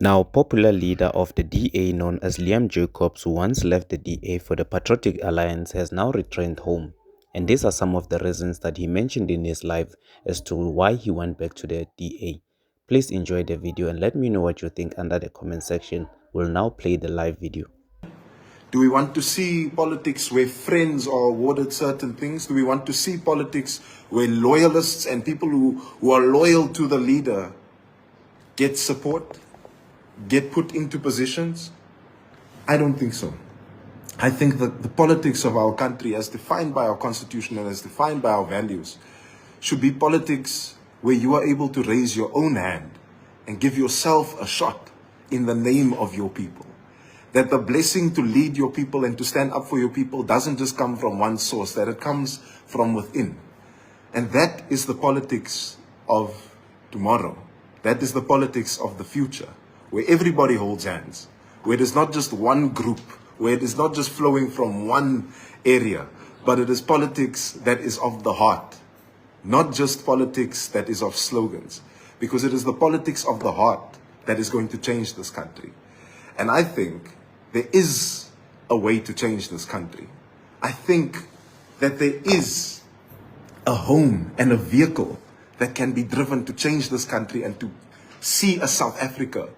Now, popular leader of the DA known as Liam Jacobs, who once left the DA for the Patriotic Alliance, has now returned home. And these are some of the reasons that he mentioned in his live as to why he went back to the DA. Please enjoy the video and let me know what you think under the comment section. We'll now play the live video. Do we want to see politics where friends are awarded certain things? Do we want to see politics where loyalists and people who are loyal to the leader get support, get put into positions? I don't think so. I think that the politics of our country, as defined by our constitution and as defined by our values, should be politics where you are able to raise your own hand and give yourself a shot in the name of your people. That the blessing to lead your people and to stand up for your people doesn't just come from one source, that it comes from within. And that is the politics of tomorrow. That is the politics of the future, where everybody holds hands, where it is not just one group, where it is not just flowing from one area, but it is politics that is of the heart, not just politics that is of slogans, because it is the politics of the heart that is going to change this country. And I think there is a way to change this country. I think that there is a home and a vehicle that can be driven to change this country and to see a South Africa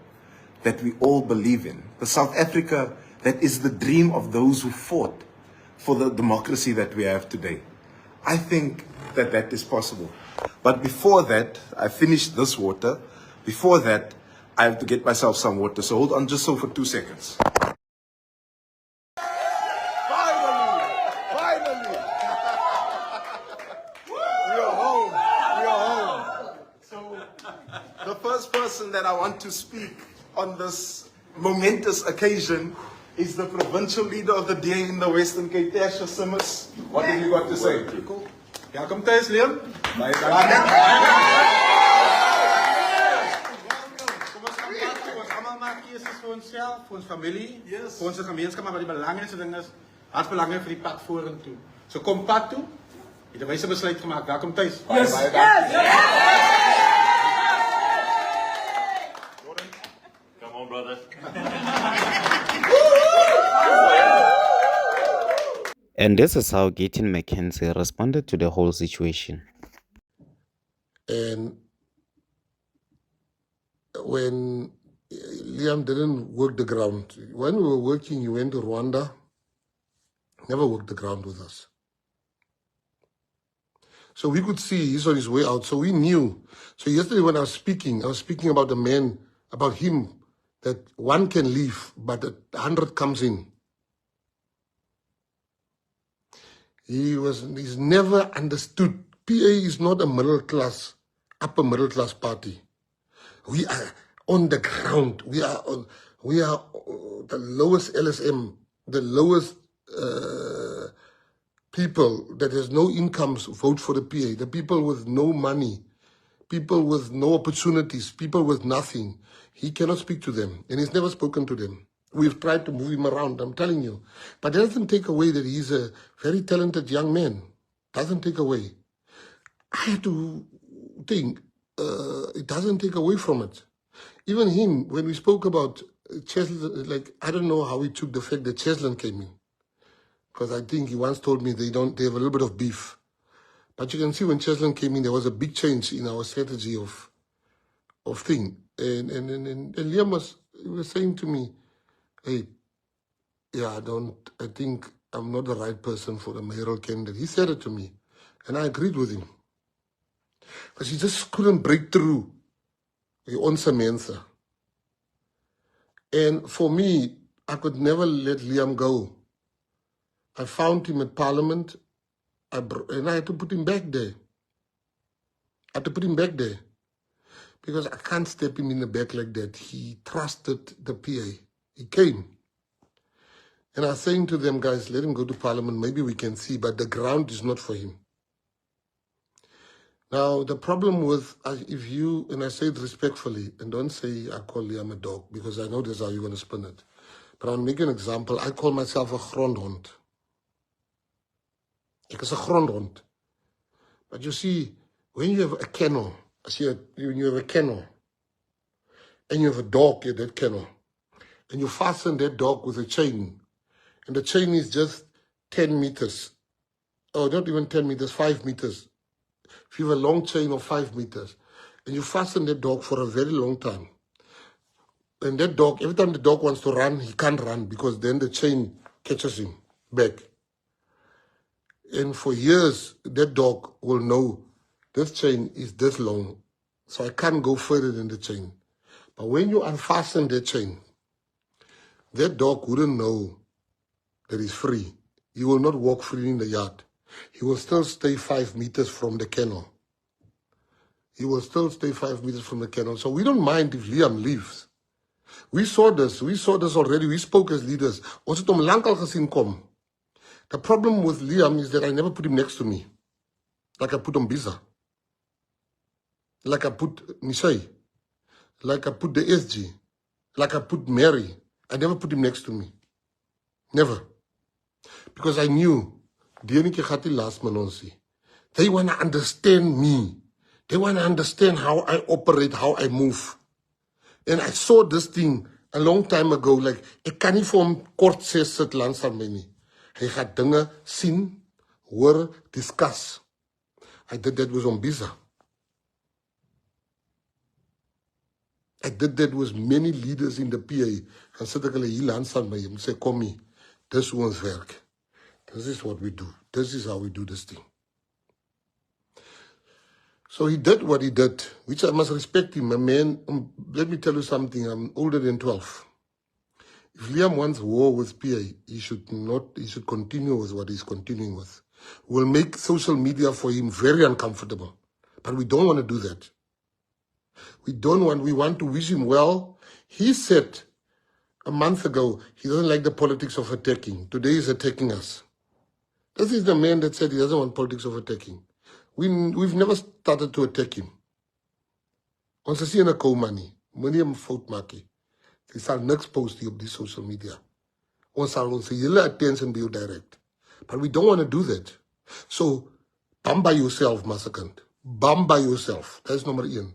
that we all believe in. The South Africa that is the dream of those who fought for the democracy that we have today. I think that that is possible. But before that, I finished this water. Before that, I have to get myself some water. So hold on just so for 2 seconds. Finally! We are home. We are home. So the first person that I want to speak on this momentous occasion is the provincial leader of the DA in the Western Cape, Tasha Simmers. What have you got to say? Welkom thuis, Liam. Baie dankie. Kom ons gaan praat, ons almal maak keuses vir onsself, vir ons familie, vir ons gemeenskap, maar wat die belangrikste ding is, harts belangrik vir die pad vorentoe. So kom pad toe. Jy het 'n wyse besluit gemaak. Welkom thuis. Baie dankie. Come on, brother. And this is how Gayton McKenzie responded to the whole situation. And when Liam didn't work the ground, when we were working, he went to Rwanda, never worked the ground with us. So we could see he's on his way out. So we knew. So yesterday when I was speaking about a man, about him, that one can leave, but 100 comes in. He's never understood. PA is not a middle class, upper middle class party. We are on the ground. We are the lowest LSM, the lowest people that has no incomes vote for the PA. The people with no money, people with no opportunities, people with nothing. He cannot speak to them, and he's never spoken to them. We've tried to move him around, I'm telling you. But it doesn't take away that he's a very talented young man. Doesn't take away. I have to think, it doesn't take away from it. Even him, when we spoke about Cheslin, like, I don't know how he took the fact that Cheslin came in. Because I think he once told me they have a little bit of beef. But you can see when Cheslin came in, there was a big change in our strategy of thing. And Liam was saying to me, hey, yeah, I think I'm not the right person for the mayoral candidate. He said it to me, and I agreed with him. Because he just couldn't break through the onse mense. And for me, I could never let Liam go. I found him at Parliament, and I had to put him back there. Because I can't step him in the back like that. He trusted the PA. He came. And I was saying to them, guys, let him go to Parliament. Maybe we can see, but the ground is not for him. Now, the problem with, if you, and I say it respectfully, and don't say I call Liam a dog, because I know this is how you're going to spin it. But I'll make an example. I call myself a grondhond. Ek is a grondhond. But you see, when you have a kennel, when you have a kennel, and you have a dog in that kennel, and you fasten that dog with a chain, and the chain is just 10 meters, or not even 10 meters, 5 meters. If you have a long chain of 5 meters, and you fasten that dog for a very long time, and that dog, every time the dog wants to run, he can't run because then the chain catches him back. And for years, that dog will know this chain is this long, so I can't go further than the chain. But when you unfasten that chain, that dog wouldn't know that he's free. He will not walk free in the yard. He will still stay 5 meters from the kennel. He will still stay 5 meters from the kennel. So we don't mind if Liam leaves. We saw this already. We spoke as leaders. Ons het hom lankal gesien kom. The problem with Liam is that I never put him next to me. Like I put Biza. Like I put Nishay. Like I put the SG. Like I put Mary. I never put him next to me. Never. Because I knew they want to understand me. They want to understand how I operate, how I move. And I saw this thing a long time ago. Like, ek kan nie vir hom kort sê sit langs aan my nie. Hy gaan dinge sien, hoor, discuss. I did that with Ombiza. I did that with many leaders in the PA. En sit ek hulle hier langs aan my en sê, kom hier, dis hoe ons werk. This is what we do. This is how we do this thing. So he did what he did, which I must respect him. Man, let me tell you something. I'm older than 12. If Liam wants war with PA, he should continue with what he's continuing with. We'll make social media for him very uncomfortable. But we don't want to do that. We want to wish him well. He said a month ago, he doesn't like the politics of attacking. Today he's attacking us. This is the man that said he doesn't want politics of attacking. We've never started to attack him. Ons is nie in 'n koma nie. Moenie 'n fout maak nie. Jy sal niks post hier op die social media. Ons sal ons hele attention be direct. But we don't want to do that. So, bamba yourself, Masekant. Bamba yourself. That's number 1.